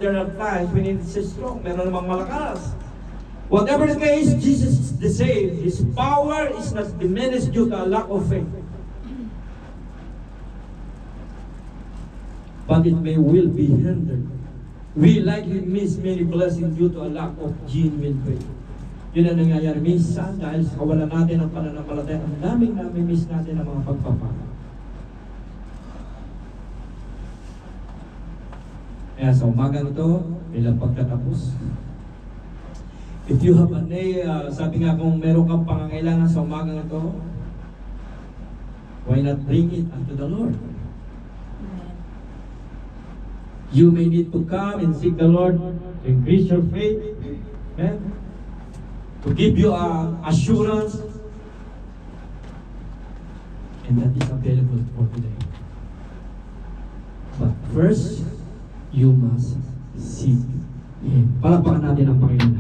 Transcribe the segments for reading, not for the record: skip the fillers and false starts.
There are times we need to stay strong. Meron namang malakas. Whatever the case, Jesus is the same. His power is not diminished due to a lack of faith. But it may will be hindered. We likely miss many blessings due to a lack of genuine faith. Yun ang nangyayari minsan dahil sa kawalan natin ng pananampalataya. Ang daming miss natin ng mga pagpapala. Kaya sa umagang ito, bilang pagtatapos, if you have a need, sabi nga kung meron kang pangangailangan sa umagang ito, why not bring it unto the Lord? You may need to come and seek the Lord to increase your faith, amen? To give you assurance, and that is available for today. But first, you must seek Him. Palakpakan natin ang Panginoon.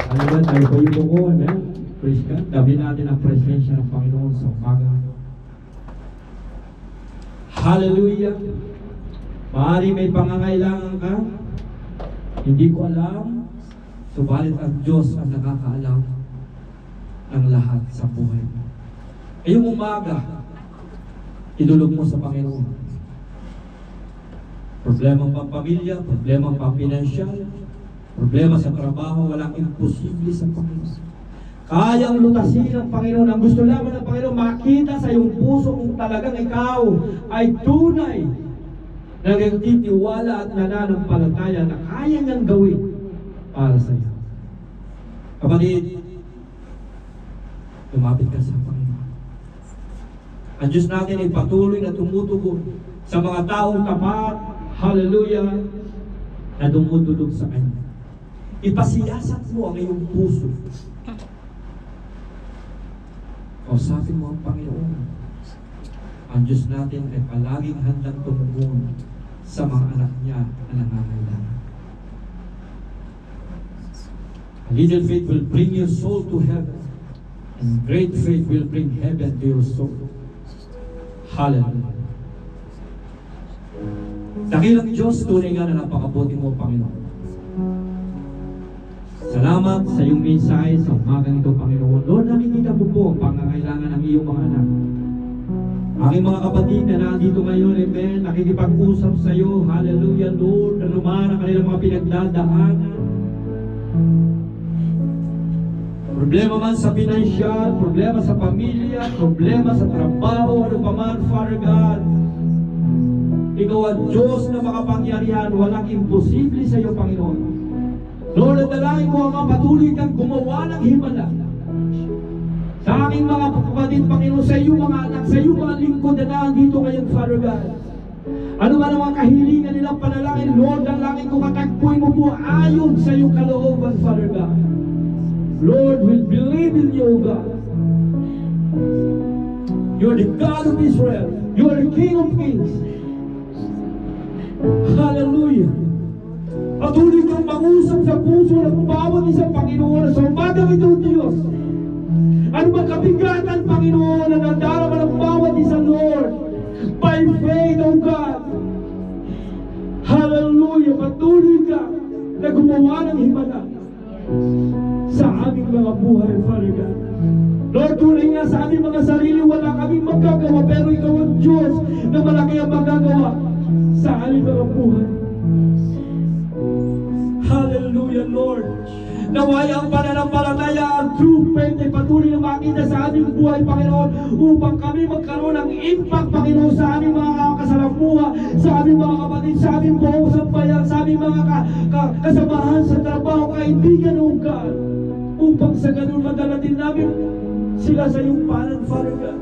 Ano ba? Tayo po yung buko. Amen? Praise God. Dabi natin ang presensya ng Panginoon sa umaga. Hallelujah. Maaari may pangangailangan ka. Hindi ko alam. Subalit ang Diyos ang nakakaalam ng lahat sa buhay mo. Ngayong umaga, idulog mo sa Panginoon. Problema pang pamilya, problema pang pinansyal, problema sa trabaho, walang imposible sa Panginoon. Kayang lutasin ng Panginoon. Ang gusto lamang ng Panginoon, makita sa iyong puso kung talagang ikaw ay tunay na nagtitiwala at nananampalataya na kaya niyang gawin para sa iyo. Kapatid, lumapit ka sa Panginoon. Ang Diyos natin ay patuloy na tumutugon sa mga taong tapat, hallelujah, na dumudulog sa Kanya. Ipasiyasat mo ang iyong puso. Kausapin mo ang Panginoon. Ang Diyos natin ay palaging handang tumugon sa mga anak niya na nangangailangan. A little faith will bring your soul to heaven, and great faith will bring heaven to your soul. Hallelujah. Dakilang Diyos, tunay nga na napakabuti mo, Panginoon. Salamat sa iyong mensahe sa umagang ito, Panginoon. Lord, nakikita mo po ang pangangailangan ng iyong mga anak. Aking mga kapatid na nandito ngayon, amen, nakikipag-usap sa iyo, hallelujah, Lord, ano man ang kanilang mga pinagdadaanan. Problema man sa pinansyal, problema sa pamilya, problema sa trabaho, ano pa man, Father God. Ikaw ang Diyos na makapangyarihan, walang imposible sa iyo, Panginoon. Lord, nadalangin ko ang patuloy kang gumawa ng himala sa aking mga kapatid, Panginoon, sa iyo mga anak, sa iyo mga lingkod na nandito ngayon, Father God. Ano man ang mga kahilingan nilang panalangin, Lord, dalangin ko katagpuin mo po ayon sa iyong kalooban, Father God. Lord, we believe in you, God. You are the God of Israel. You are the King of Kings. Hallelujah. Patuloy kang mag-usap sa puso ng bawat isang Panginoon sa umagang ito, Diyos. Ano ba kabigatan, Panginoon, na nadarama ng bawat isang Lord? By faith, O God. Hallelujah. Patuloy ka na gumawa ng himala sa aming mga buhay, Father God. Lord, tunay nga sa aming mga sarili, wala kaming magagawa, pero ikaw ang Diyos na malaki ang magagawa sa aming mga buhay. Hallelujah, Lord. Naway ang pananampalataya, ang true faith ay patuloy na makita sa aming buhay, Panginoon, upang kami magkaroon ng impact, Panginoon, sa aming mga kasalamuha, sa aming mga kapatid, sa aming buong sambayan, sa aming mga kasamahan sa trabaho, kaibigan, O God, upang sa ganun madala din namin sila sa iyong panan, Father God.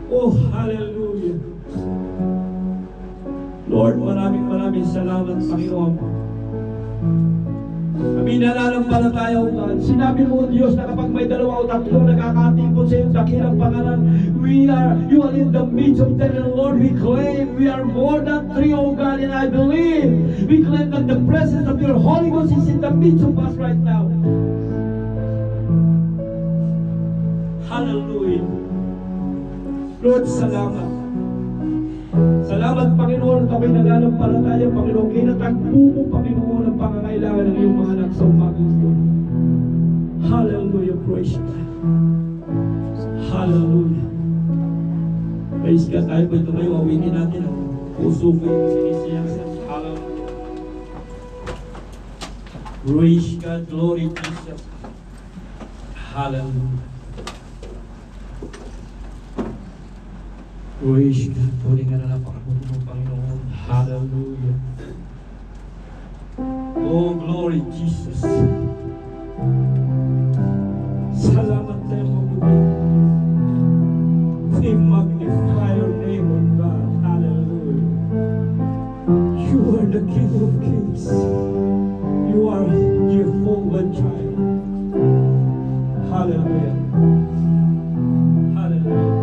Oh, hallelujah. Lord, maraming salamat, Panginoon. Kami nananampalataya, O God. Sinabi mo, Diyos, na kapag may dalawa o tatlo nakakatingkod sa iyong dakilang pangalan, you are in the midst of them, and Lord, we claim we are more than three, O God, and I believe we claim that the presence of your Holy Ghost is in the midst of us right now. Hallelujah. Lord, salamat. Salamat, Panginoon, at ako'y nananampalataya, Panginoon. Kinatagpo mo, Panginoon, ang pangangailangan ng iyong mga anak sa umagang ito. Hallelujah, praise God. Hallelujah. Praise God. Tayo po tumayo, awitin natin ang puso ko yung sinisiyasan. Hallelujah. Praise God, glory to Jesus. Hallelujah. Praise God. Tuloy nga na napakabuti mo, Panginoon. Hallelujah. Oh, glory Jesus. Salamat tayo mabuti. We magnify your name, O God. Hallelujah. You are the King of Kings. You are Jehovah Jireh. Hallelujah. Hallelujah.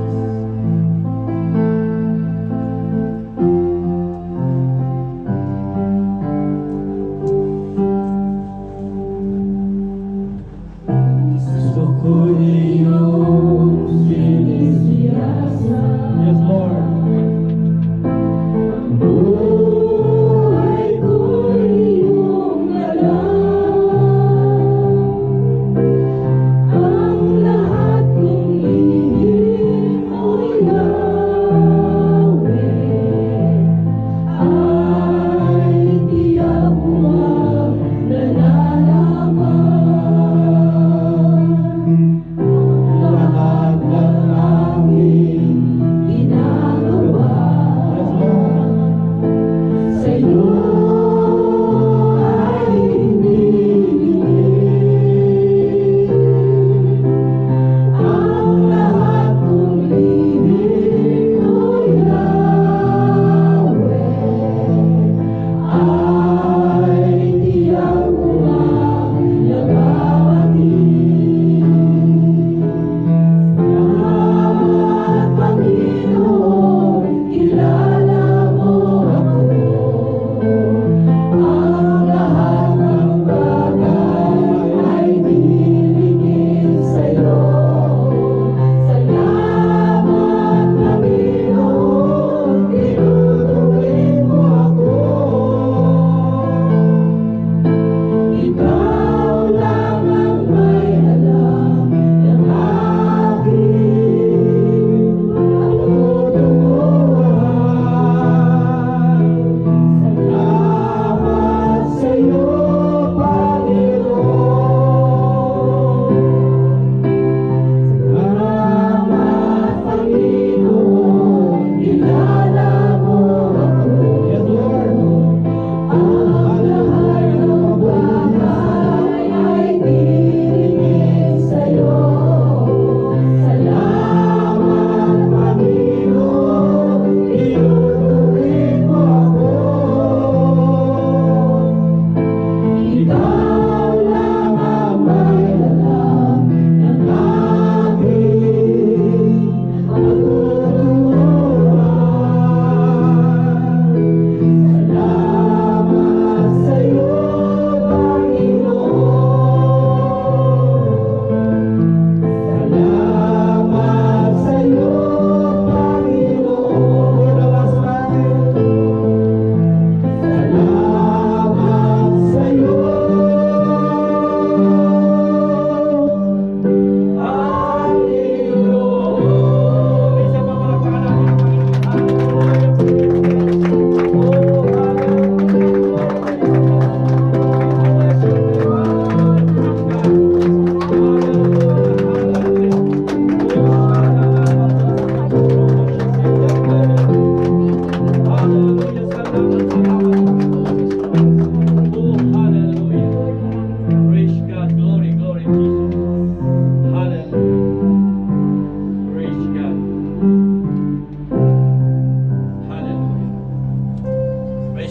Yes, Lord.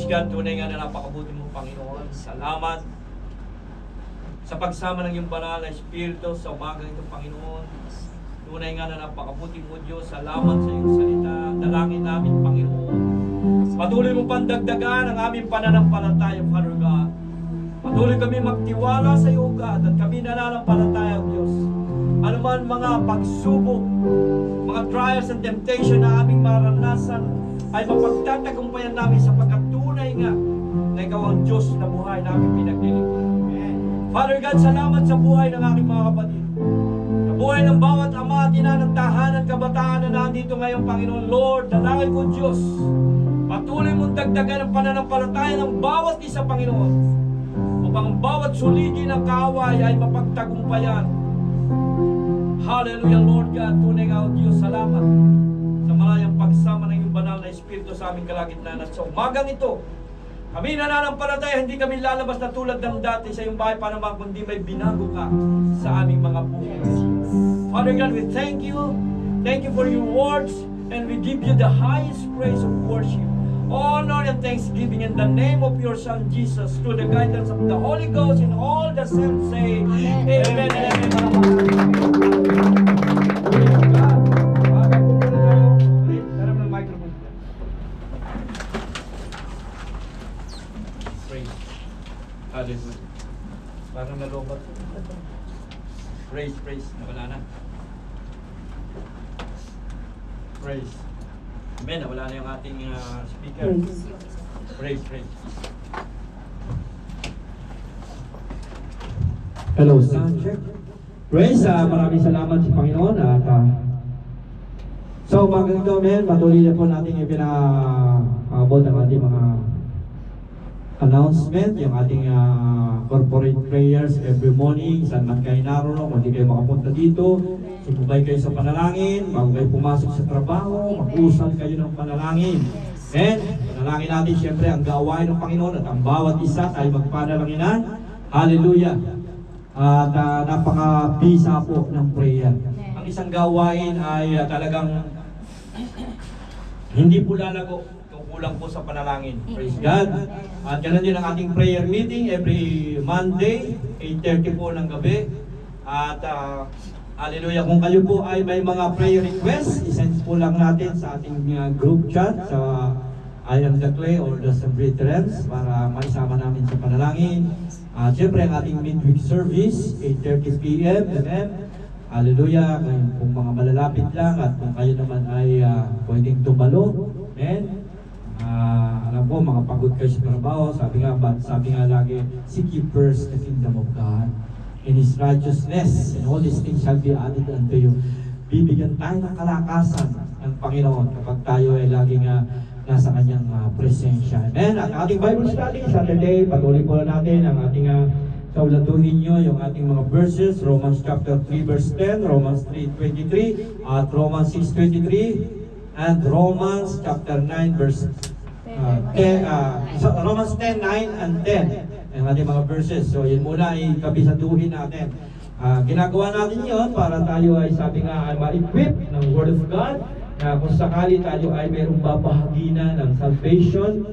God, tunay nga na napakabuti mo, Panginoon. Salamat sa pagsama ng iyong banal na Espiritu sa umagang ito, Panginoon. Tunay nga na napakabuti mo, Diyos. Salamat sa iyong salita. Dalangin namin, Panginoon. Patuloy mong pandagdagan ang aming pananampalataya, Father God. Patuloy kami magtiwala sa iyo, God, at kami nananampalataya, Diyos. Ano man mga pagsubok, mga trials and temptation na aming maranasan, ay mapagtatagumpayan namin sapagkat tunay nga na ikaw ang Diyos na buhay namin pinaglilingkuran. Father God, salamat sa buhay ng aking mga kapatid. Sa buhay ng bawat ama at ina ng tahanan, kabataan na nandito ngayon, Panginoon. Lord, dalangin ko Diyos, patuloy mong dagdagan ang pananampalataya ng bawat isa, Panginoon, upang ang bawat suligi ng kaaway ay mapagtagumpayan. Hallelujah, Lord God. Tunay nga, O Diyos, salamat sa malayang pagsama ng iyong banal na Espiritu sa aming kalagitnaan. At sa umagang ito, kami nananampalataya, hindi kami lalabas na tulad ng dati sa iyong bahay para naman kundi may binago ka sa aming mga buhay. Father God, we thank you. Thank you for your words. And we give you the highest praise of worship, honor and thanksgiving in the name of your Son Jesus, through the guidance of the Holy Ghost, and all the saints say, Amen and Amen. Hallelujah. Parang nalobat. Praise, praise. Nawala na. Praise. Amen. Nawala na yung ating speaker. Praise, praise. Hello, sound check. Praise. Maraming salamat sa Panginoon. At so, umagang ito, amen. Patuloy na po natin ipinaabot ang ating mga announcement, yung ating corporate prayers every morning. Saan man kayo naroon, kung hindi kayo makapunta dito, sumubay kayo sa panalangin. Bago kayo pumasok sa trabaho, mag-usal kayo ng panalangin. And panalangin natin siyempre ang gawain ng Panginoon at ang bawat isa ay magpanalanginan. Hallelujah. At napaka-bisa po ng prayer. Ang isang gawain ay talagang hindi po lalago, kulang po sa panalangin. Praise God. At ganoon din ang ating prayer meeting every Monday, 8:30 po ng gabi. At hallelujah, kung kayo po ay may mga prayer requests, isend po lang natin sa ating group chat sa I Am the Clay or the Veterans para maisama namin sa panalangin. Siyempre ang ating midweek service, 8:30 p.m. Amen. Hallelujah. Kung mga malalapit lang at kung kayo naman ay pwedeng tumalo. Amen. Alam po, mga pagod kayo sa trabaho, sabi nga lagi, seek ye first the kingdom of God and His righteousness, and all these things shall be added unto you. Bibigyan tayo ng kalakasan ng Panginoon kapag tayo ay laging nasa Kanyang presensya. Amen. At ating Bible study, Saturday, patuloy po natin ang ating kaulatuhin nyo, yung ating mga verses, Romans chapter 3 verse 10, Romans 3:23, at Romans 6:23, and Romans chapter 9 verse 10, Romans 10, 9 and 10 ang ating mga verses. So yun muna ay kabisaduhin natin. Ginagawa natin yun para tayo ay sabi nga ay ma-equip ng Word of God na kung sakali tayo ay mayroong babahagi na ng salvation.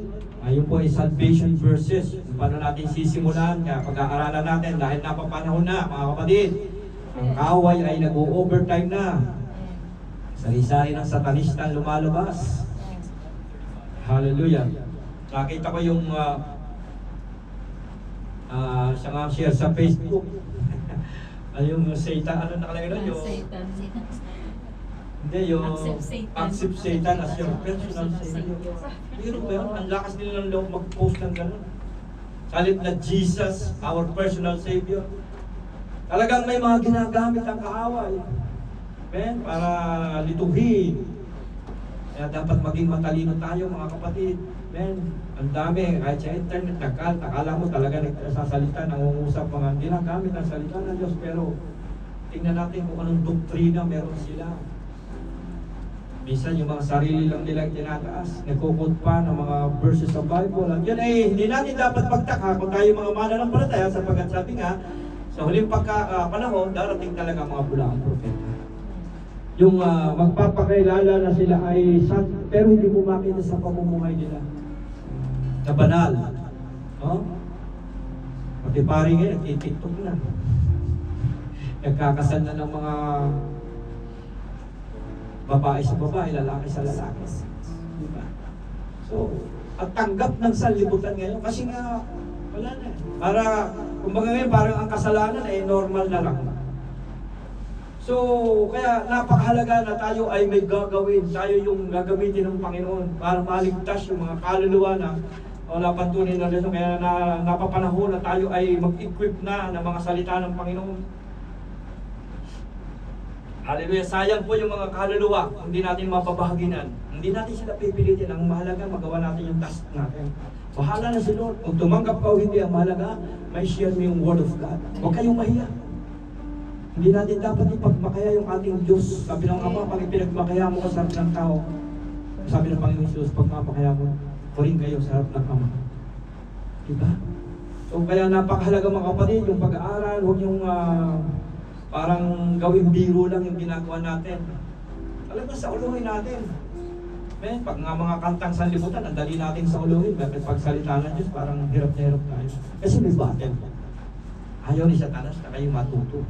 Yun po ay salvation verses. Paano natin sisimulan? Kaya pag-aaralan natin dahil napapanahon na mga kapatid. Ang kaaway ay nag-o-overtime na. Sari-sari ng satanista lumalabas. Hallelujah. Nakita ko yung siya nga share sa Facebook. Yung Satan, ano nakalagay doon? Yung Satan. Hindi, yung Accept Satan as your personal savior. Pero ba yun? Ang lakas nila ng loob mag-post ng gano'n. Salit na Jesus, our personal savior. Talagang may mga ginagamit ang kaaway. Amen? Para lituhin. Kaya dapat maging matalino tayo mga kapatid. Amen? Ang dami, kahit sa internet, nakala mo talaga nagsasalita, nangungusap mga ginagamit ang salita ng Diyos. Pero tingnan natin kung anong doktrina meron sila. Minsan yung mga sarili lang nilang tinataas, nagkukot pa ng mga verses sa Bible. At yun ay hindi natin dapat pagtaka kung tayo mga mananampalataya sapagkat sabi nga, sa huling panahon, darating talaga mga bulaang propeta. Yung magpapakilala na sila ay san, pero hindi mo makita sa pamumuhay nila. Na banal. No? Pati pari ngayon, nagtitiktok na. Nagkakasal na ng mga babae sa babae, lalaki sa lalaki. Diba? So, at tanggap ng sanlibutan ngayon kasi nga, wala na. Para, kumbaga ngayon, parang ang kasalanan ay normal na lang. So, kaya napakahalaga na tayo ay may gagawin. Tayo yung gagamitin ng Panginoon para maligtas yung mga kaluluwa na napantunin na lesson. Kaya napapanahon na tayo ay mag-equip na ng mga salita ng Panginoon. Hallelujah. Sayang po yung mga kaluluwa kung hindi natin mapabahaginan. Hindi natin sila pipilitin. Ang mahalaga, magawa natin yung task natin. Bahala na si Lord. Kung tumanggap ka o hindi, ang mahalaga, may share mo yung Word of God. Huwag kayong mahiya. Hindi natin dapat ipagmakaya yung ating Diyos. Sabi ng Ama, pag ipinagmakaya mo ka sa harap ng tao, sabi ng Panginoon Jesus, pagmamakaya mo, kuring kayo sa harap ng Ama. Diba? So kaya napakahalaga mga kapatid, yung pag-aaral, huwag yung parang gawing biro lang yung ginagawa natin. Talagang sa uluhin natin. Pag nga mga kantang sanlibutan, ang dali natin sa uluhin. Bakit pagsalita ng Diyos, parang hirap na hirap tayo. Kasi may battle. Ayaw ni Satanas na kayo matuto.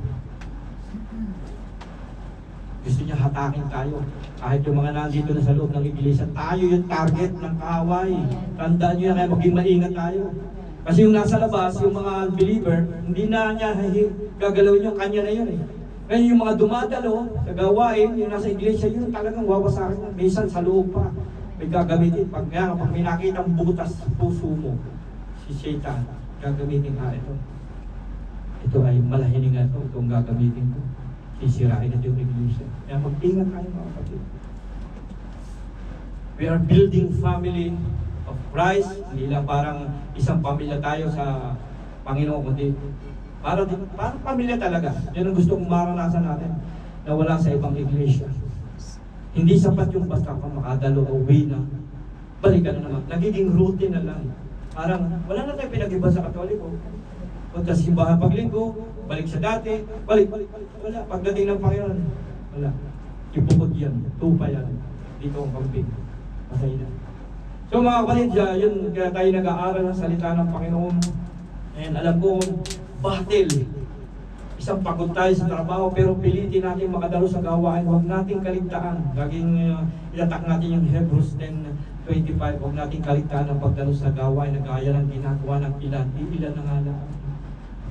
Gusto niya hatakin tayo. Kahit yung mga nandito na sa loob ng iglesia, tayo yung target ng kaaway. Tandaan niyo yan, kaya maging maingat tayo. Kasi yung nasa labas, yung mga believer, hindi na niya gagalawin yung kanya na yun eh. Kaya yung mga dumadalo sa gawain, yung nasa iglesia, yun talagang wawasakin na. Minsan sa loob pa, may gagamitin. Pag may nakitang butas sa puso mo, si Satan, gagamitin ito. Ito ay malahiningan ito, itong gagamitin ko. Sisirain ito yung iglesia. Kaya mag-ingat tayo mga kapatid. We are building family of Christ. Hindi lang parang isang pamilya tayo sa Panginoon, kundi parang pamilya talaga. Yan ang gusto kong maranasan natin na wala sa ibang iglesia. Hindi sapat yung basta pa makadalo o uwi na. Balikan na naman. Nagiging routine na lang. Parang wala na tayong pinag-iba sa Katoliko. Punta sa simbahan paglinggo, balik sa dati, balik. Wala. Pagdating ng Panginoon, wala. Ipukod yan. Tupa yan. Dito ang kamping. Pasay na. So mga kapatid, yun kaya tayo nag-aaral ng salita ng Panginoon. And alam ko, battle. Isang pagod tayo sa trabaho, pero pilitin natin makadalo sa gawain. Huwag nating kaligtaan. Laging ilatak natin yung Hebrews 10:25. Huwag nating kaligtaan ang pagdalo sa gawain na gaya ng ginagawa ng ilan. Iilan na nga lang.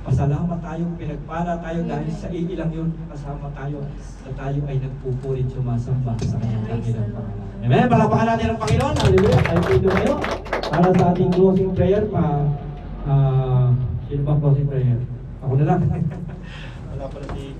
Pasalamat tayo, pinagpala tayo dahil sa iilang yun, kasama tayo na tayo ay nagpupurit sumasamba sa kanyang dakilang Panginoon. Amen? Palapakan natin ang Panginoon. Hallelujah. Tayo dito kayo. Para sa ating closing prayer, sino ba closing prayer? Ako na lang. Wala pala si